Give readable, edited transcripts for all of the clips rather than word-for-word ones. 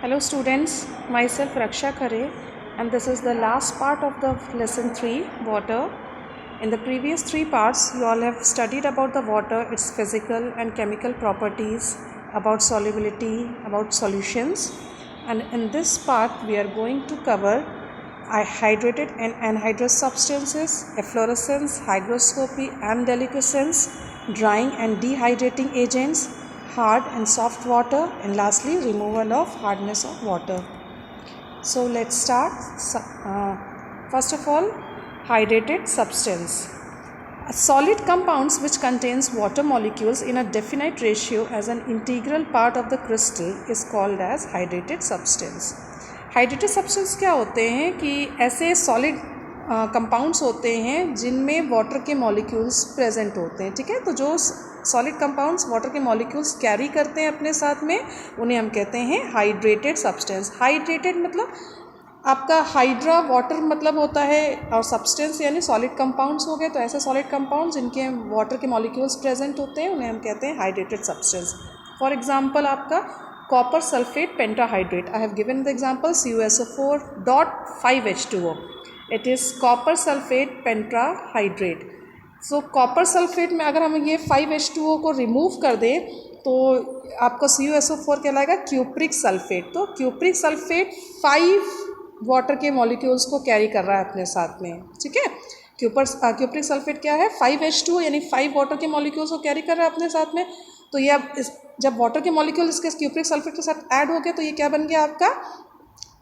Hello students, myself Raksha khare, and this is the last part of the lesson 3, water. In the previous 3 parts you all have studied about the water, its physical and chemical properties, about solubility, about solutions, and in this part we are going to cover hydrated and anhydrous substances, efflorescence, hygroscopy and deliquescence, drying and dehydrating agents, hard and soft water, and lastly removal of hardness of water. So let's start. First of all, hydrated substance. A solid compounds which contains water molecules in a definite ratio as an integral part of the crystal is called as hydrated substance. Hydrated substance क्या होते हैं कि ऐसे solid compounds होते हैं जिनमें water के molecules present होते हैं, ठीक है। तो जो सॉलिड कंपाउंड्स वाटर के मॉलिक्यूल्स कैरी करते हैं अपने साथ में उन्हें हम कहते हैं हाइड्रेटेड सब्सटेंस। हाइड्रेटेड मतलब आपका हाइड्रा वाटर मतलब होता है और सब्सटेंस यानी सॉलिड कंपाउंड्स हो गए। तो ऐसे सॉलिड कंपाउंड्स जिनके वाटर के मॉलिक्यूल्स प्रेजेंट होते हैं उन्हें हम कहते हैं हाइड्रेटेड सब्सटेंस। फॉर एग्जांपल आपका copper sulfate pentahydrate. I have given the example CuSO4.5H2O. It is copper sulfate pentahydrate. So copper sulfate में अगर हम ये 5H2O को रिमूव कर दें तो आपका CuSO4 कहलाएगा क्यूप्रिक सल्फेट। तो क्यूप्रिक सल्फेट 5 वाटर के मॉलिक्यूल्स को कैरी कर रहा है अपने साथ में, ठीक है। क्यूप्रिक सल्फेट क्या है? 5H2O यानी 5 वाटर के मॉलिक्यूल्स को कैरी कर रहा है अपने साथ में। तो ये अब जब वाटर के मॉलिक्यूल इसके क्यूप्रिक सल्फेट के साथ ऐड हो गए तो ये क्या बन गया आपका?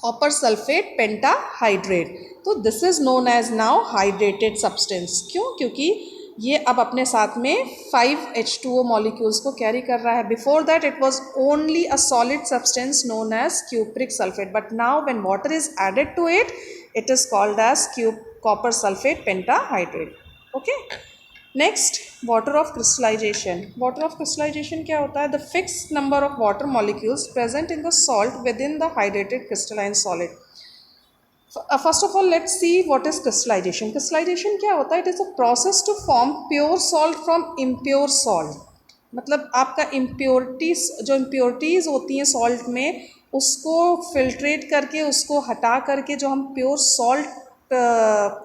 Copper sulphate pentahydrate. तो this is known as now hydrated substance. क्यों? क्योंकि ये अब अपने साथ में 5H2O मॉलिक्यूल्स को कैरी कर रहा है। Before that it was only a solid substance known as cupric sulphate, but now when water is added to it, it is called as copper sulphate pentahydrate. Okay, next, water of crystallisation. Water of crystallisation क्या होता है? The fixed number of water molecules present in the salt within the hydrated crystalline solid. First of all let's see what is crystallisation. Crystallisation क्या होता है? It is a process to form pure salt from impure salt. मतलब आपका impurities होती हैं salt में, उसको filtrate करके उसको हटा करके जो हम प्योर सॉल्ट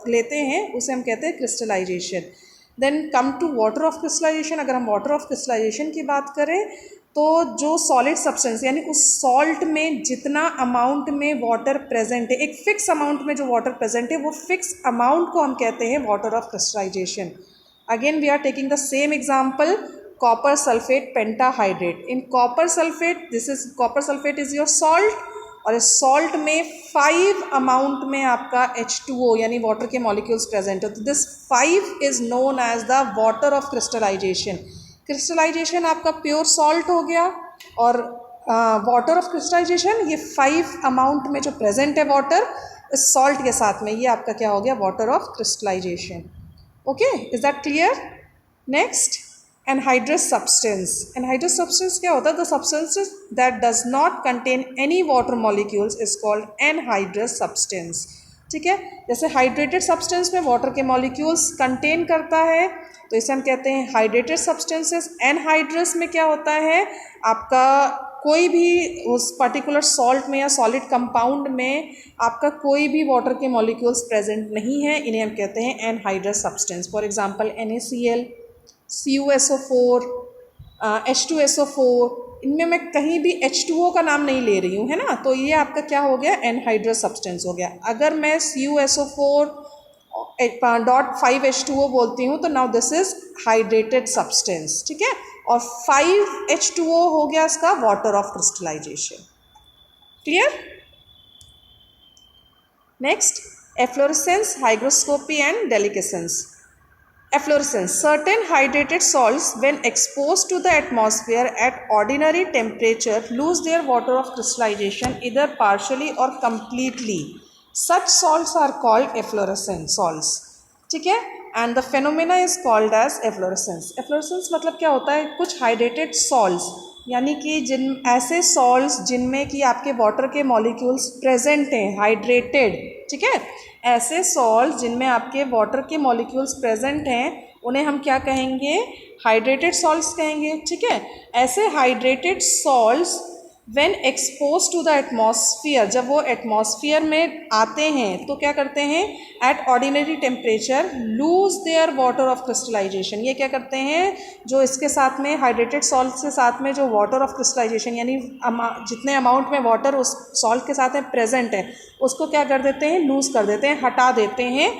लेते हैं उसे हम कहते हैं crystallisation. Then come to water of crystallisation. अगर हम वाटर ऑफ क्रिस्टलाइजेशन की बात करें तो जो सॉलिड सब्सटेंस यानी उस सॉल्ट में जितना अमाउंट में वाटर प्रेजेंट है, एक फिक्स अमाउंट में जो वाटर प्रेजेंट है, वो फिक्स अमाउंट को हम कहते हैं water of crystallisation. Again we are taking the same example, copper sulphate pentahydrate. In copper sulphate, copper sulphate is your salt, और इस सॉल्ट में 5 अमाउंट में आपका H2O यानी वाटर के मॉलिक्यूल्स प्रेजेंट है। तो this 5 is known as the water of crystallisation. Crystallisation आपका प्योर सॉल्ट हो गया, और वाटर ऑफ क्रिस्टलाइजेशन ये 5 अमाउंट में जो प्रेजेंट है वाटर इस सॉल्ट के साथ में, ये आपका क्या हो गया? Water of crystallisation. Okay, is that clear? Next, anhydrous substance. Anhydrous substance क्या होता है? The substances that does not contain any water molecules is called anhydrous substance. ठीक है, जैसे हाइड्रेटेड सब्सटेंस में वाटर के मॉलिक्यूल्स कंटेन करता है तो इसे हम कहते हैं हाइड्रेटेड सब्सटेंसेस। एनहाइड्रस में क्या होता है? आपका कोई भी उस पर्टिकुलर सॉल्ट में या सॉलिड कंपाउंड में आपका कोई भी वाटर के मॉलिक्यूल्स प्रेजेंट नहीं है, इन्हें हम कहते हैं anhydrous substance. For example NaCl, CuSO4, H2SO4, इनमें मैं कहीं भी H2O का नाम नहीं ले रही हूँ, है ना। तो ये आपका क्या हो गया? एनहाइड्रस सब्सटेंस हो गया। अगर मैं CuSO4.5H2O बोलती हूँ तो now this is hydrated substance, ठीक है। और 5H2O हो गया इसका water of crystallisation. Clear? Next, efflorescence, hygroscopy and deliquescence. Efflorescence. Certain hydrated salts when exposed to the atmosphere at ordinary temperature lose their water of crystallization either partially or completely. Such salts are called efflorescent salts. ठीक है, and the phenomena is called as efflorescence. Efflorescence मतलब क्या होता है? कुछ hydrated salts यानी कि ऐसे salts जिनमें कि आपके वाटर के मॉलिक्यूल्स प्रेजेंट हैं, हाइड्रेटेड, ठीक है। ऐसे सॉल्ट जिनमें आपके वाटर के मॉलिक्यूल्स प्रेजेंट हैं उन्हें हम क्या कहेंगे? हाइड्रेटेड सॉल्ट्स कहेंगे, ठीक है। ऐसे hydrated salts when expose to the atmosphere, जब वो एटमॉस्फियर में आते हैं तो क्या करते हैं, at ordinary temperature lose their water of crystallisation. ये क्या करते हैं, जो इसके साथ में हाइड्रेटेड सॉल्ट के साथ में जो वाटर ऑफ क्रिस्टलाइजेशन यानी जितने अमाउंट में वाटर उस सॉल्ट के साथ में प्रेजेंट है उसको क्या कर देते हैं, लूज कर देते हैं, हटा देते हैं।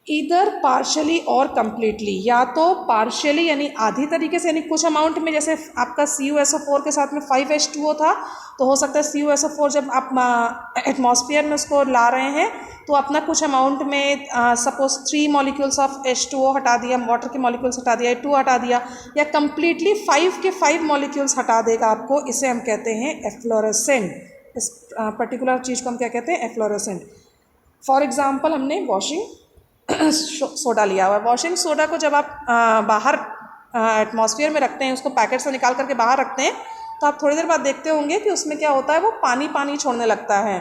इधर पार्शली और कम्प्लीटली, या तो पार्शियली यानी आधी तरीके से, यानी कुछ अमाउंट में, जैसे आपका CuSO4 के साथ में 5H2O था तो हो सकता है CuSO4 जब आप एटमॉस्फेयर में उसको ला रहे हैं तो अपना कुछ अमाउंट में सपोज 3 मॉलिक्यूल्स ऑफ H2O हटा दिया, वाटर के मॉलिक्यूल्स हटा दिया, 2 हटा दिया, या कम्प्लीटली 5 के 5 मॉलिक्यूल्स हटा देगा आपको, इसे हम कहते हैं एफ्लोरेसेंट। इस पर्टिकुलर चीज़ को हम क्या कहते हैं, एफ्लोरेसेंट। फॉर एग्जाम्पल हमने वॉशिंग सोडा लिया हुआ है। वॉशिंग सोडा को जब आप बाहर एटमॉस्फेयर में रखते हैं, उसको पैकेट से निकाल करके बाहर रखते हैं, तो आप थोड़ी देर बाद देखते होंगे कि उसमें क्या होता है, वो पानी पानी छोड़ने लगता है,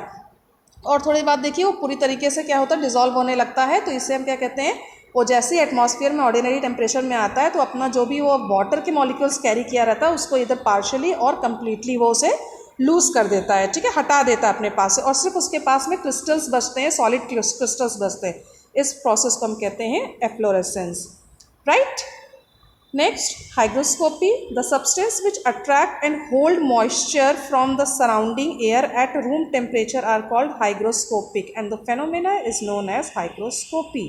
और थोड़ी देर बाद देखिए वो पूरी तरीके से क्या होता है, डिज़ोल्व होने लगता है। तो इससे हम क्या कहते हैं, वो जैसे ही एटमॉस्फेयर में ऑर्डिनरी टेम्परेचर में आता है तो अपना जो भी वो वाटर के मॉलिक्यूल्स कैरी किया रहता है उसको इधर पार्शियली और कम्प्लीटली वो उसे लूज कर देता है, ठीक है, हटा देता है अपने पास से, और सिर्फ उसके पास में क्रिस्टल्स बचते हैं, सॉलिड क्रिस्टल्स बचते हैं। इस प्रोसेस को हम कहते हैं efflorescence, right. Next, hygroscopy, the substance which attract and hold moisture from the surrounding air at room temperature are called hygroscopic and the phenomena is known as hygroscopy.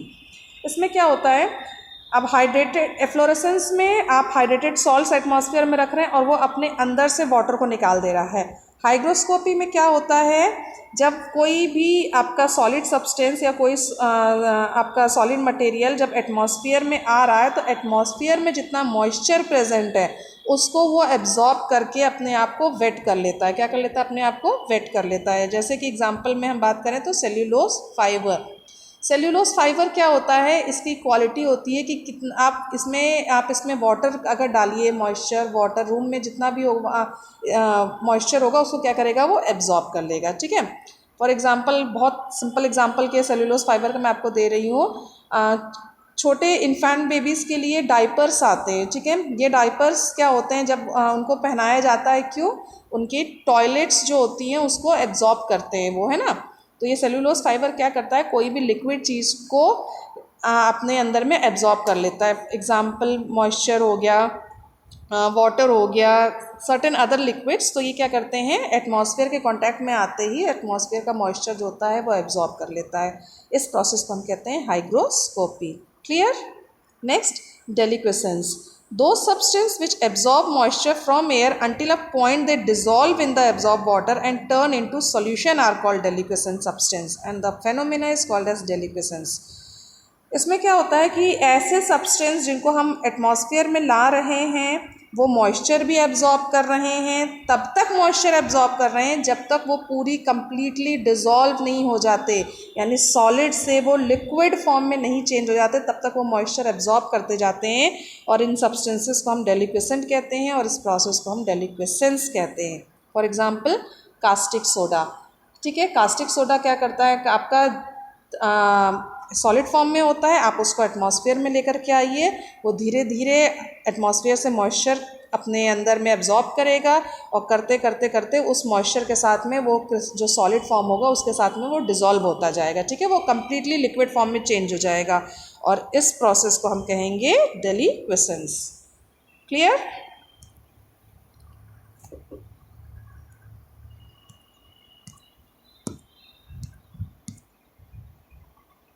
इसमें क्या होता है, अब हाइड्रेटेड एफ्लोरेसेंस में आप हाइड्रेटेड सॉल्ट्स एटमॉस्फेयर में रख रहे हैं और वो अपने अंदर से वाटर को निकाल दे रहा है। हाइग्रोस्कोपी में क्या होता है, जब कोई भी आपका सॉलिड सब्सटेंस या कोई आपका सॉलिड मटेरियल जब एटमॉस्फेयर में आ रहा है तो एटमॉस्फेयर में जितना मॉइस्चर प्रेजेंट है उसको वो एब्जॉर्ब करके अपने आप को वेट कर लेता है। क्या कर लेता है, अपने आप को वेट कर लेता है। जैसे कि एग्जांपल में हम बात करें तो सेल्यूलोज फाइबर। सेल्यूलोज फाइबर क्या होता है, इसकी क्वालिटी होती है कि कितना आप इसमें वाटर अगर डालिए, मॉइस्चर वाटर रूम में जितना भी मॉइस्चर होगा उसको क्या करेगा, वो एब्जॉर्ब कर लेगा, ठीक है। फॉर एग्जांपल, बहुत सिंपल एग्जांपल के सेल्यूलोज फाइबर का मैं आपको दे रही हूँ। छोटे इन्फेंट बेबीज़ के लिए डाइपर्स आते हैं, ठीक है। ये डाइपर्स क्या होते हैं, जब उनको पहनाया जाता है, क्यों, उनकी टॉयलेट्स जो होती हैं उसको एब्जॉर्ब करते हैं वो, है ना। तो ये सेल्यूलोज फाइबर क्या करता है, कोई भी लिक्विड चीज़ को अपने अंदर में एब्जॉर्ब कर लेता है। एग्जाम्पल मॉइस्चर हो गया, वाटर हो गया, सर्टेन अदर लिक्विड्स। तो ये क्या करते हैं, एटमॉस्फेयर के कांटेक्ट में आते ही एटमॉस्फेयर का मॉइस्चर जो होता है वो एब्जॉर्ब कर लेता है। इस प्रोसेस को हम कहते हैं hygroscopy. Clear. Next, deliquescence, those substances which absorb moisture from air until a point they dissolve in the absorbed water and turn into solution are called deliquescent substance and the phenomena is called as deliquescence। इसमें क्या होता है कि ऐसे substance जिनको हम atmosphere में ला रहे हैं वो मॉइस्चर भी एब्जॉर्ब कर रहे हैं, तब तक मॉइस्चर एब्जॉर्ब कर रहे हैं जब तक वो पूरी कंप्लीटली डिज़ोल्व नहीं हो जाते, यानी सॉलिड से वो लिक्विड फॉर्म में नहीं चेंज हो जाते, तब तक वो मॉइस्चर एब्जॉर्ब करते जाते हैं। और इन सब्सटेंसेस को हम डेलिक्वेसेंट कहते हैं और इस प्रोसेस को हम डेलिक्वेसेंस कहते हैं। फॉर एग्जाम्पल कास्टिक सोडा, ठीक है। कास्टिक सोडा क्या करता है, आपका सॉलिड फॉर्म में होता है, आप उसको एटमॉस्फेयर में लेकर के आइए, वो धीरे धीरे एटमॉस्फेयर से मॉइस्चर अपने अंदर में एब्जॉर्ब करेगा और करते करते करते उस मॉइस्चर के साथ में वो जो सॉलिड फॉर्म होगा उसके साथ में वो डिज़ोल्व होता जाएगा, ठीक है। वो कम्प्लीटली लिक्विड फॉर्म में चेंज हो जाएगा और इस प्रोसेस को हम कहेंगे deliquescence. Clear.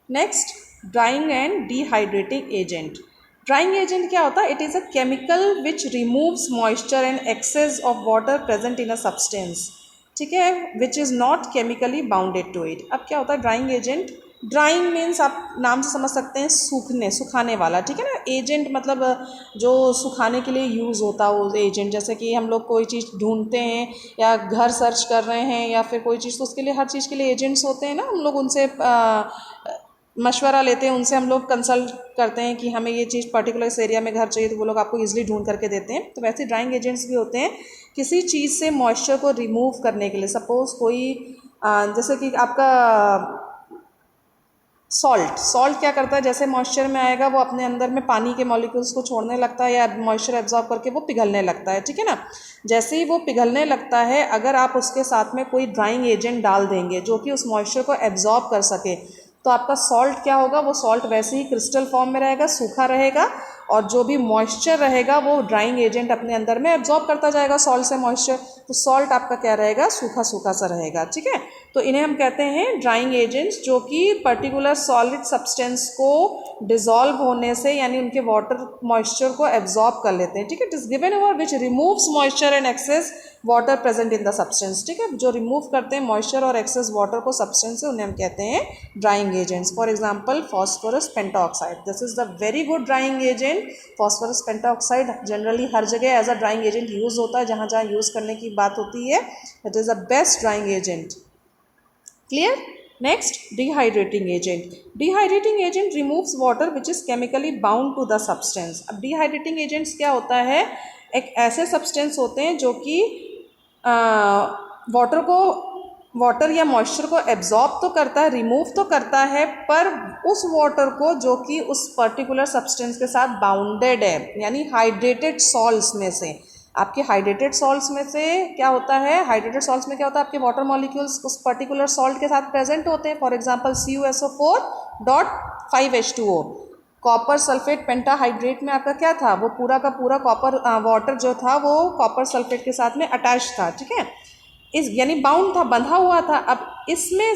Next, drying and dehydrating agent. Drying agent क्या होता है, it is a chemical which removes moisture and excess of water present in a substance, ठीक है, which is not chemically bounded to it. अब क्या होता है drying agent, drawing means आप नाम से समझ सकते हैं सुखाने वाला, ठीक है ना। एजेंट मतलब जो सुखाने के लिए यूज़ होता है वो एजेंट। जैसे कि हम लोग कोई चीज़ ढूंढते हैं या घर सर्च कर रहे हैं या फिर कोई चीज़, तो उसके लिए हर चीज़ के लिए एजेंट्स होते हैं ना, हम लोग उनसे मशवरा लेते हैं, उनसे हम लोग कंसल्ट करते हैं कि हमें ये चीज़ पर्टिकुलर इस एरिया में घर चाहिए, तो वो लोग आपको इजीली ढूंढ करके देते हैं। तो वैसे ड्राइंग एजेंट्स भी होते हैं किसी चीज़ से मॉइस्चर को रिमूव करने के लिए। सपोज़ कोई जैसे कि आपका सॉल्ट क्या करता है, जैसे मॉइस्चर में आएगा वो अपने अंदर में पानी के मॉलिक्यूल्स को छोड़ने लगता है या मॉइस्चर एब्जॉर्ब करके वो पिघलने लगता है, ठीक है ना। जैसे ही वो पिघलने लगता है, अगर आप उसके साथ में कोई ड्राइंग एजेंट डाल देंगे जो कि उस मॉइस्चर को एब्जॉर्ब कर सके, तो आपका सॉल्ट क्या होगा, वो सॉल्ट वैसे ही क्रिस्टल फॉर्म में रहेगा, सूखा रहेगा, और जो भी मॉइस्चर रहेगा वो ड्राइंग एजेंट अपने अंदर में एब्जॉर्ब करता जाएगा सॉल्ट से मॉइस्चर, तो सॉल्ट आपका क्या रहेगा, सूखा सूखा सा रहेगा, ठीक है। तो इन्हें हम कहते हैं ड्राइंग एजेंट्स, जो कि पर्टिकुलर सॉलिड सब्सटेंस को डिसॉल्व होने से यानी उनके वाटर मॉइस्चर को एब्जॉर्ब कर लेते हैं, ठीक है। It is given over which removes moisture and excess water present in the substance, ठीक है। जो रिमूव करते हैं मॉइस्चर और एक्सेस वाटर को सब्सटेंस से, उन्हें हम कहते हैं drying agents. For example phosphorus pentoxide, this is the very good drying agent. Phosphorus pentoxide generally हर जगह as a drying agent use होता है, जहाँ जहाँ यूज करने की बात होती है, it is the best drying agent. Clear. Next, dehydrating agent. Dehydrating agent removes water which is chemically bound to the substance. अब डिहाइड्रेटिंग एजेंट्स क्या होता है, एक ऐसे सब्सटेंस होते हैं जो कि वाटर या मॉइस्चर को एब्जॉर्ब तो करता है, रिमूव तो करता है, पर उस वाटर को जो कि उस पर्टिकुलर सब्सटेंस के साथ बाउंडेड है, यानी हाइड्रेटेड सॉल्ट्स में से, आपके हाइड्रेटेड सॉल्ट्स में से क्या होता है, हाइड्रेटेड सॉल्ट्स में क्या होता है, आपके वाटर मॉलिक्यूल्स उस पर्टिकुलर सॉल्ट के साथ प्रेजेंट होते हैं। For example CuSO4.5H2O, copper sulphate pentahydrate में आपका क्या था, वो पूरा का पूरा कॉपर वाटर जो था वो कॉपर सल्फेट के साथ में अटैच था, ठीक है, इस यानी बाउंड था, बंधा हुआ था। अब इसमें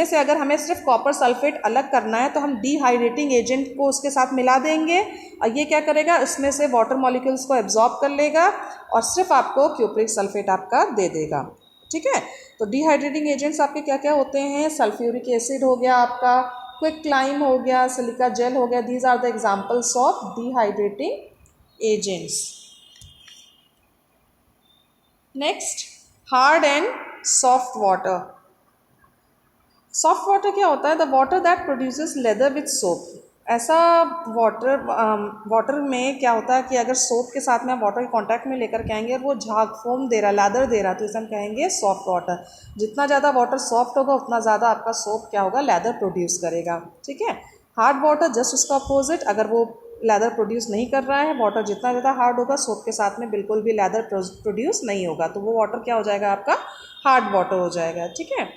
से अगर हमें सिर्फ कॉपर सल्फेट अलग करना है तो हम डिहाइड्रेटिंग एजेंट को उसके साथ मिला देंगे, और ये क्या करेगा, इसमें से वाटर मॉलिक्यूल्स को एब्जॉर्ब कर लेगा और सिर्फ आपको क्यूप्रिक सल्फेट आपका दे देगा, ठीक है। तो डिहाइड्रेटिंग एजेंट्स आपके क्या क्या होते हैं, सल्फ्यूरिक एसिड हो गया आपका, क्विकलाइम हो गया, सिलिका जेल हो गया, these are the examples of dehydrating agents. Next, hard and soft water. Soft water क्या होता है, the water that produces lather with soap. ऐसा वाटर में क्या होता है कि अगर सोप के साथ में आप वाटर के कांटेक्ट में लेकर के आएंगे और वो झाग फोम दे रहा, लैदर दे रहा, तो इसे हम कहेंगे सॉफ्ट वाटर। जितना ज़्यादा वाटर सॉफ्ट होगा उतना ज़्यादा आपका सोप क्या होगा, लैदर प्रोड्यूस करेगा, ठीक है। हार्ड वाटर जस्ट उसका अपोजिट, अगर वो लैदर प्रोड्यूस नहीं कर रहा है, वाटर जितना ज़्यादा हार्ड होगा सोप के साथ में बिल्कुल भी लैदर प्रोड्यूस नहीं होगा, तो वो वाटर क्या हो जाएगा, आपका हार्ड वाटर हो जाएगा, ठीक है।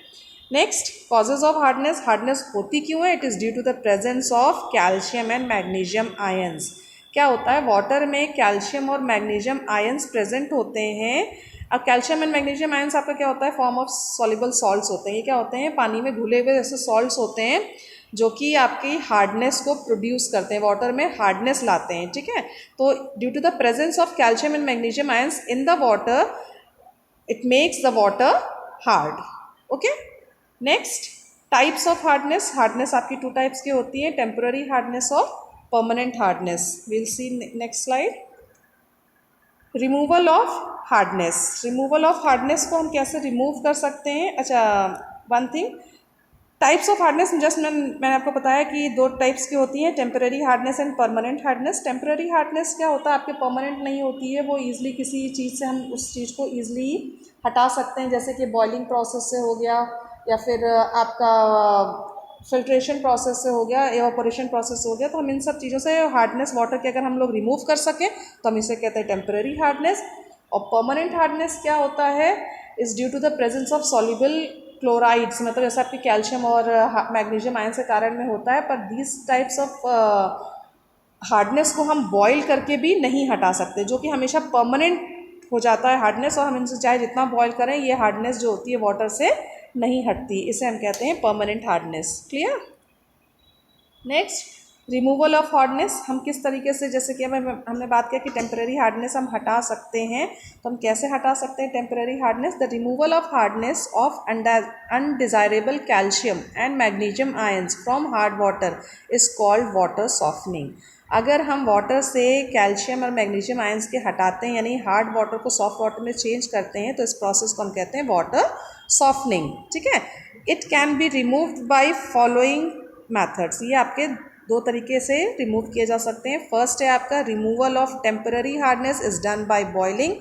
Next, causes of hardness. Hardness होती क्यों है, it is due to the presence of calcium and magnesium ions. क्या होता है, वाटर में कैल्शियम और मैग्नीशियम आयंस प्रेजेंट होते हैं। अब कैल्शियम एंड मैग्नीशियम आयंस आपका क्या होता है, फॉर्म ऑफ सॉल्युबल सॉल्ट्स होते हैं। ये क्या होते हैं, पानी में घुले हुए जैसे सॉल्ट्स होते हैं जो कि आपकी हार्डनेस को प्रोड्यूस करते हैं, वाटर में हार्डनेस लाते हैं, ठीक है। तो due to the presence of calcium and magnesium ions in the water, it makes the water hard, okay. Next, types of hardness. Hardness आपकी टू टाइप्स की होती है, टेम्पररी हार्डनेस और permanent hardness. Will see next slide. Removal of hardness. Removal of hardness को हम कैसे remove कर सकते हैं, अच्छा one thing, types of hardness just मैंने आपको बताया कि दो टाइप्स की होती हैं, temporary hardness and permanent hardness. Temporary hardness क्या होता है, आपके परमानेंट नहीं होती है, वो ईजिली किसी चीज़ से हम उस चीज़ को ईजिली हटा सकते हैं, जैसे कि बॉइलिंग प्रोसेस से हो गया, या फिर आपका फिल्ट्रेशन प्रोसेस से हो गया, एवापोरेशन प्रोसेस से हो गया। तो हम इन सब चीज़ों से हार्डनेस वाटर के अगर हम लोग रिमूव कर सकें तो हम इसे कहते हैं टेम्पररी हार्डनेस। और परमानेंट हार्डनेस क्या होता है, is due to the presence of soluble chlorides, मतलब जैसे आपकी कैल्शियम और मैग्नीशियम आयन के कारण में होता है, पर दीज टाइप्स ऑफ हार्डनेस को हम बॉयल करके भी नहीं हटा सकते, जो कि हमेशा परमानेंट हो जाता है हार्डनेस, और हम इनसे चाहे जितना बॉयल करें ये हार्डनेस जो होती है वाटर से नहीं हटती, इसे हम कहते हैं permanent hardness. Clear. Next, removal of hardness. हम किस तरीके से, जैसे कि हमने बात किया कि टेम्पररी हार्डनेस हम हटा सकते हैं, तो हम कैसे हटा सकते हैं temporary hardness. The removal of hardness of undesirable calcium and magnesium ions from hard water is called water softening. अगर हम वाटर से कैल्शियम और मैग्नीशियम आयंस के हटाते हैं, यानी हार्ड वाटर को सॉफ्ट वाटर में चेंज करते हैं, तो इस प्रोसेस को हम कहते हैं वाटर सॉफ्टनिंग, ठीक है। It can be removed by following methods. ये आपके दो तरीके से रिमूव किए जा सकते हैं। फर्स्ट है आपका removal of temporary hardness is done by boiling.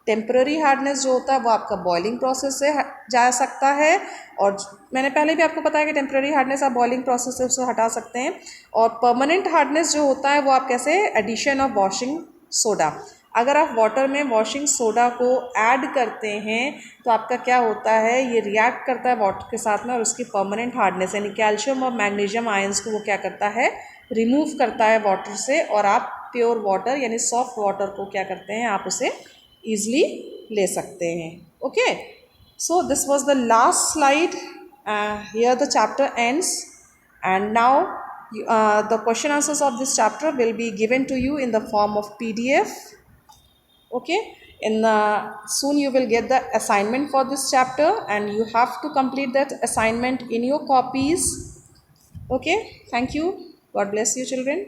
Temporary hardness जो होता है वो आपका बॉइलिंग प्रोसेस से जा सकता है, और मैंने पहले भी आपको बताया कि टेम्पररी हार्डनेस आप बॉइलिंग प्रोसेस से उसे हटा सकते हैं। और परमानेंट हार्डनेस जो होता है वो आप कैसे, एडिशन ऑफ वॉशिंग सोडा। अगर आप वाटर में वॉशिंग सोडा को ऐड करते हैं तो आपका क्या होता है, ये रिएक्ट करता है वाटर के साथ में और उसकी परमानेंट हार्डनेस यानी कैल्शियम और मैग्नीशियम आयंस को वो क्या करता है, रिमूव करता है वाटर से, और आप प्योर वाटर यानी सॉफ्ट वाटर को क्या करते हैं, आप उसे ईजिली ले सकते हैं। Okay, so this was the last slide, here the chapter ends, and now the question answers of this chapter will be given to you in the form of PDF. Okay, soon you will get the assignment for this chapter and you have to complete that assignment in your copies. Okay, thank you. God bless you, children.